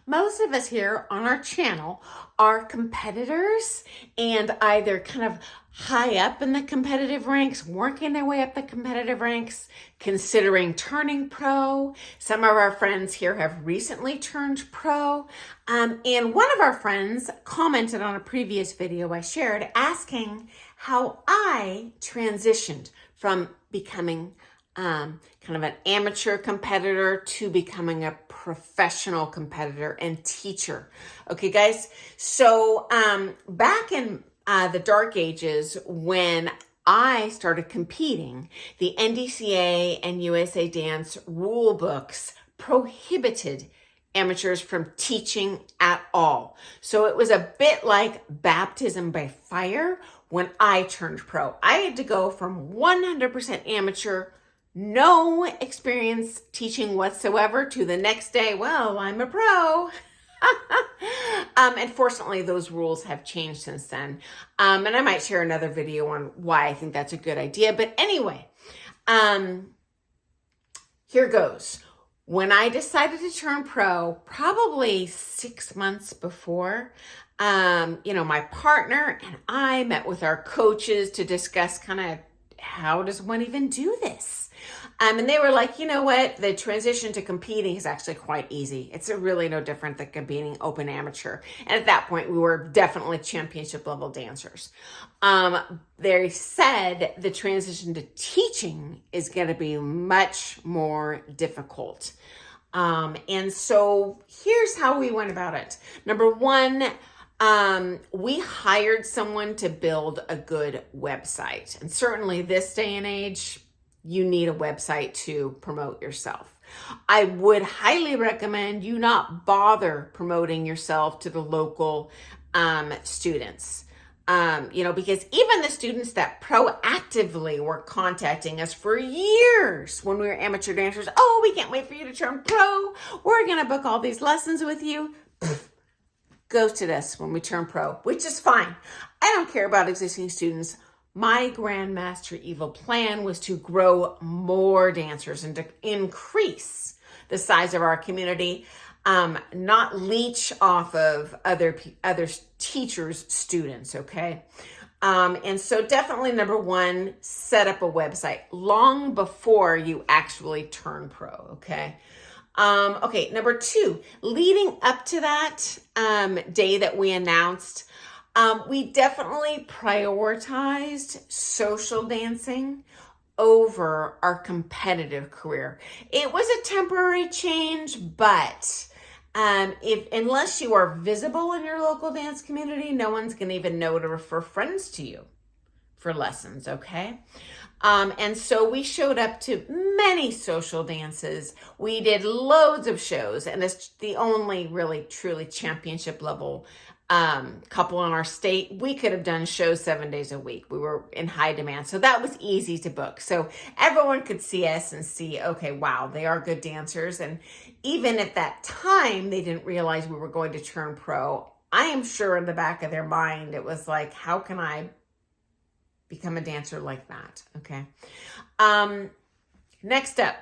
most of us here on our channel are competitors and either kind of high up in the competitive ranks, working their way up the competitive ranks, considering turning pro. Some of our friends here have recently turned pro. And one of our friends commented on a previous video I shared asking how I transitioned from becoming kind of an amateur competitor to becoming a professional competitor and teacher. Okay, guys. So back in the dark ages, when I started competing, the NDCA and USA Dance rule books prohibited amateurs from teaching at all. So it was a bit like baptism by fire when I turned pro. I had to go from 100% amateur, no experience teaching whatsoever, to the next day, well, I'm a pro. And fortunately, those rules have changed since then. And I might share another video on why I think that's a good idea. But anyway, here goes. When I decided to turn pro, probably 6 months before, my partner and I met with our coaches to discuss kind of how does one even do this? And they were like, you know what? The transition to competing is actually quite easy. It's really no different than competing open amateur. And at that point, we were definitely championship level dancers. They said the transition to teaching is going to be much more difficult. And so here's how we went about it. Number one, we hired someone to build a good website. And certainly this day and age, you need a website to promote yourself. I would highly recommend you not bother promoting yourself to the local students. Because even the students that proactively were contacting us for years when we were amateur dancers, oh, we can't wait for you to turn pro. We're going to book all these lessons with you. Ghosted us when we turned pro, which is fine. I don't care about existing students. My grandmaster evil plan was to grow more dancers and to increase the size of our community, not leech off of other teachers' students, okay? And so definitely number one, set up a website long before you actually turn pro, okay? Okay, number two, leading up to that day that we announced, we definitely prioritized social dancing over our competitive career. It was a temporary change, but unless you are visible in your local dance community, no one's going to even know to refer friends to you for lessons, okay? And so we showed up to many social dances. We did loads of shows, and it's the only really truly championship level couple in our state. We could have done shows 7 days a week. We were in high demand. So that was easy to book. So everyone could see us and see, okay, wow, they are good dancers. And even at that time, they didn't realize we were going to turn pro. I am sure in the back of their mind, it was like, how can I become a dancer like that? Okay. Next up,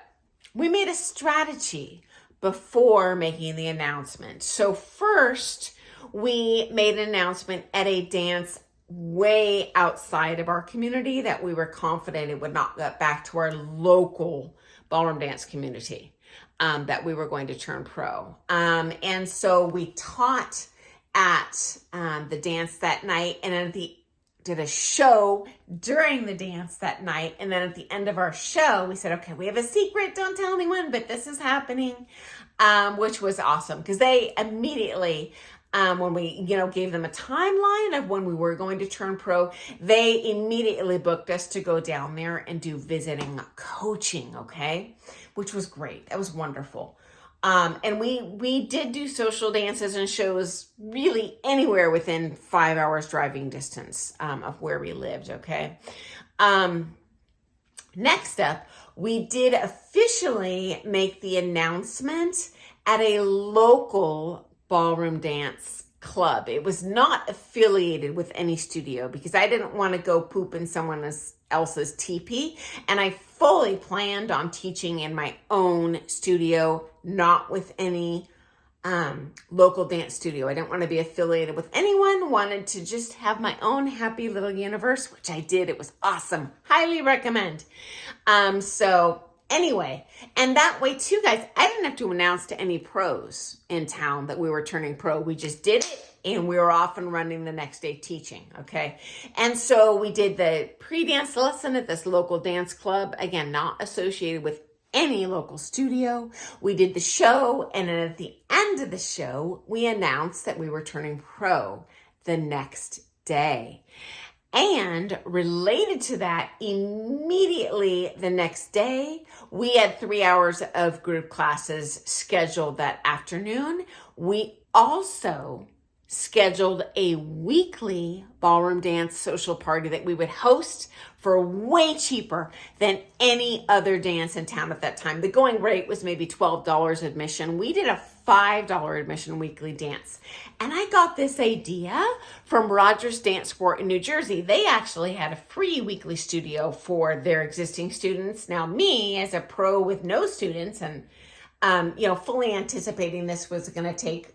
we made a strategy before making the announcement. So first, we made an announcement at a dance way outside of our community that we were confident it would not get back to our local ballroom dance community, that we were going to turn pro. And so we taught at the dance that night, and then did a show during the dance that night. And then at the end of our show, we said, okay, we have a secret. Don't tell anyone, but this is happening, which was awesome because they immediately, when we, gave them a timeline of when we were going to turn pro, they immediately booked us to go down there and do visiting coaching, okay? Which was great. That was wonderful. And we did do social dances and shows really anywhere within 5 hours driving distance of where we lived, okay? Next up, we did officially make the announcement at a local ballroom dance club. It was not affiliated with any studio because I didn't want to go poop in someone else's teepee, and I fully planned on teaching in my own studio, not with any local dance studio. I didn't want to be affiliated with anyone, wanted to just have my own happy little universe, which I did. It was awesome. Highly recommend. So anyway, and that way too, guys, I didn't have to announce to any pros in town that we were turning pro. We just did it and we were off and running the next day teaching, okay? And so we did the pre-dance lesson at this local dance club, again, not associated with any local studio. We did the show, and then at the end of the show, we announced that we were turning pro the next day. And related to that, immediately the next day, we had 3 hours of group classes scheduled that afternoon. We also scheduled a weekly ballroom dance social party that we would host for way cheaper than any other dance in town at that time. The going rate was maybe $12 admission. We did a $5 admission weekly dance. And I got this idea from Rogers DANCESPORT in New Jersey. They actually had a free weekly studio for their existing students. Now me as a pro with no students and fully anticipating this was going to take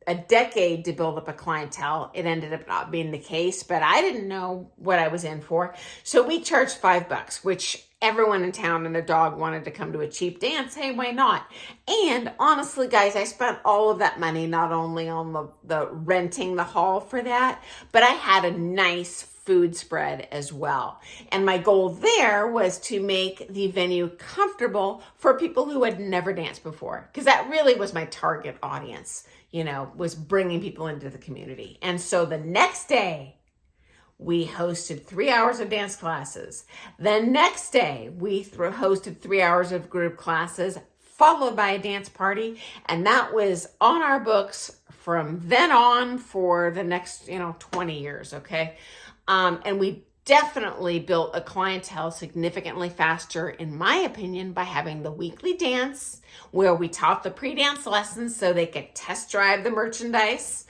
a decade to build up a clientele. It ended up not being the case, but I didn't know what I was in for. So we charged $5, which everyone in town and their dog wanted to come to a cheap dance. Hey, why not? And honestly, guys, I spent all of that money, not only on the renting the hall for that, but I had a nice food spread as well. And my goal there was to make the venue comfortable for people who had never danced before, because that really was my target audience, was bringing people into the community. And so the next day, we hosted 3 hours of dance classes. The next day, we hosted 3 hours of group classes, followed by a dance party. And that was on our books from then on for the next, 20 years, okay? And we definitely built a clientele significantly faster, in my opinion, by having the weekly dance where we taught the pre-dance lessons so they could test drive the merchandise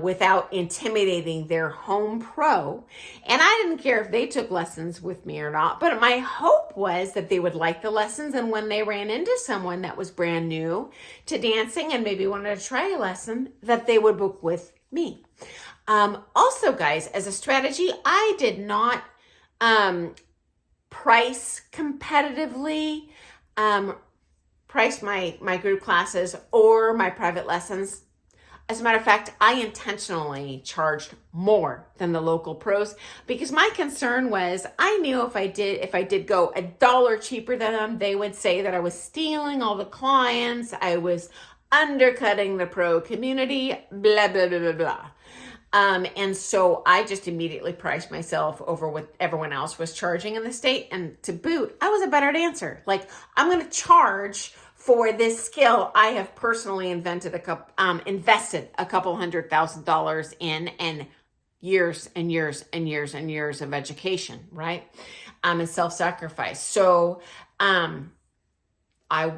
without intimidating their home pro. And I didn't care if they took lessons with me or not, but my hope was that they would like the lessons, and when they ran into someone that was brand new to dancing and maybe wanted to try a lesson, that they would book with me. Also, guys, as a strategy, I did not price competitively, price my group classes or my private lessons. As a matter of fact, I intentionally charged more than the local pros because my concern was I knew if I did go $1 cheaper than them, they would say that I was stealing all the clients, I was undercutting the pro community, blah, blah, blah, blah, blah. And so I just immediately priced myself over what everyone else was charging in the state. And to boot, I was a better dancer. Like, I'm going to charge for this skill I have personally invested a couple $100,000 in, and years and years and years and years of education, right? And self-sacrifice. So, I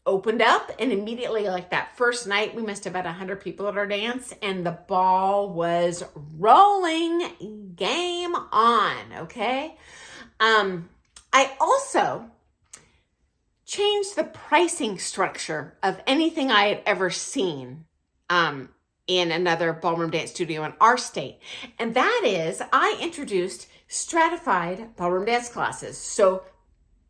opened up, and immediately, like that first night, we must have had 100 people at our dance, and the ball was rolling. Game on, okay? I also changed the pricing structure of anything I had ever seen in another ballroom dance studio in our state. And that is, I introduced stratified ballroom dance classes. So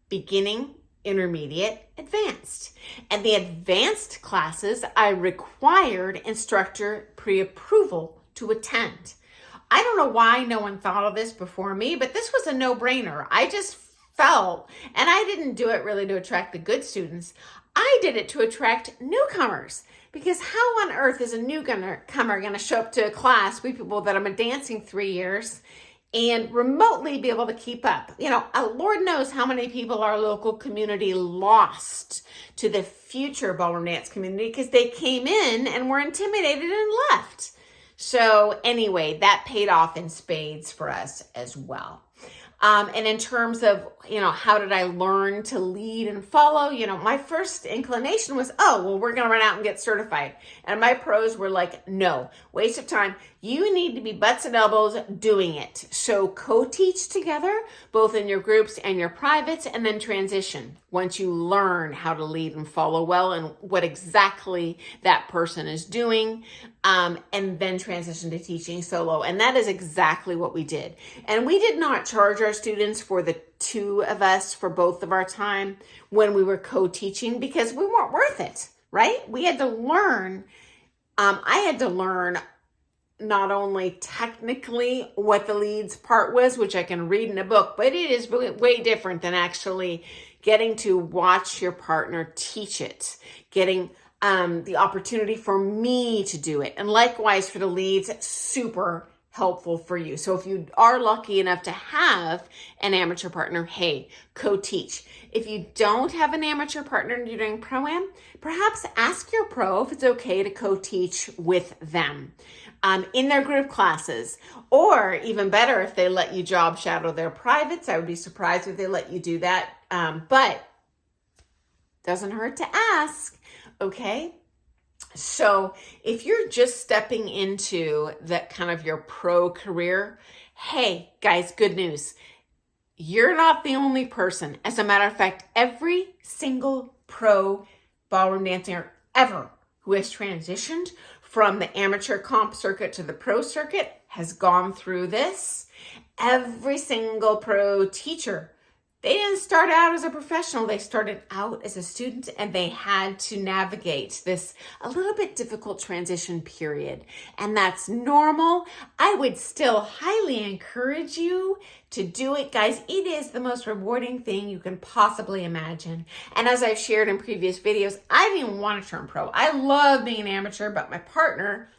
beginning, intermediate, advanced. And the advanced classes, I required instructor pre-approval to attend. I don't know why no one thought of this before me, but this was a no-brainer. I just felt, and I didn't do it really to attract the good students. I did it to attract newcomers, because how on earth is a newcomer going to show up to a class with people that have been dancing 3 years and remotely be able to keep up? Lord knows how many people our local community lost to the future ballroom dance community because they came in and were intimidated and left. So anyway, that paid off in spades for us as well. And in terms of, how did I learn to lead and follow? My first inclination was, oh, well, we're going to run out and get certified. And my pros were like, no, waste of time. You need to be butts and elbows doing it. So co-teach together, both in your groups and your privates, and then transition once you learn how to lead and follow well and what exactly that person is doing, and then transition to teaching solo. And that is exactly what we did. And we did not charge our students for the two of us for both of our time when we were co-teaching because we weren't worth it, right? We had to learn. I had to learn not only technically what the leads part was, which I can read in a book, but it is way different than actually getting to watch your partner teach it, getting the opportunity for me to do it. And likewise for the leads, super helpful for you. So if you are lucky enough to have an amateur partner, hey, co-teach. If you don't have an amateur partner and you're doing pro-am, perhaps ask your pro if it's okay to co-teach with them in their group classes, or even better, if they let you job shadow their privates. I would be surprised if they let you do that, but doesn't hurt to ask, okay? So if you're just stepping into that kind of your pro career, hey guys, good news. You're not the only person. As a matter of fact, every single pro ballroom dancer ever who has transitioned from the amateur comp circuit to the pro circuit has gone through this. Every single pro teacher, they didn't start out as a professional. They started out as a student, and they had to navigate this a little bit difficult transition period. And that's normal. I would still highly encourage you to do it, guys. It is the most rewarding thing you can possibly imagine. And as I've shared in previous videos, I didn't even want to turn pro. I love being an amateur, but my partner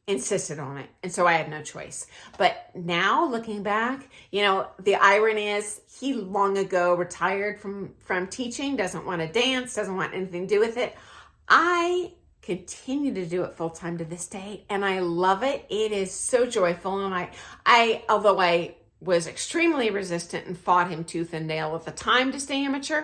insisted on it. And so I had no choice. But now looking back, the irony is he long ago retired from teaching, doesn't want to dance, doesn't want anything to do with it. I continue to do it full time to this day, and I love it. It is so joyful. And although I was extremely resistant and fought him tooth and nail at the time to stay amateur,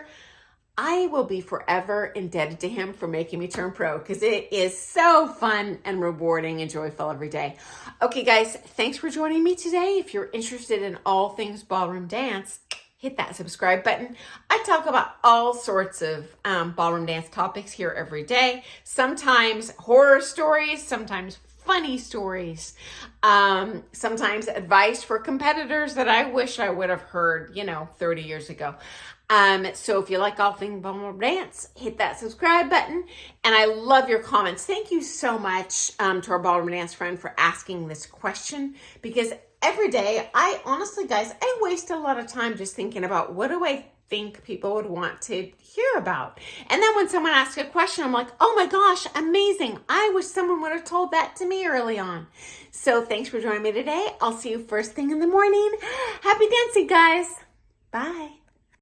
I will be forever indebted to him for making me turn pro because it is so fun and rewarding and joyful every day. Okay, guys, thanks for joining me today. If you're interested in all things ballroom dance, hit that subscribe button. I talk about all sorts of ballroom dance topics here every day. Sometimes horror stories, sometimes funny stories, sometimes advice for competitors that I wish I would have heard, 30 years ago. So if you like all things ballroom dance, hit that subscribe button. And I love your comments. Thank you so much to our ballroom dance friend for asking this question, because every day, honestly, guys, I waste a lot of time just thinking about what do I think people would want to hear about. And then when someone asks a question, I'm like, oh my gosh, amazing. I wish someone would have told that to me early on. So thanks for joining me today. I'll see you first thing in the morning. Happy dancing, guys. Bye.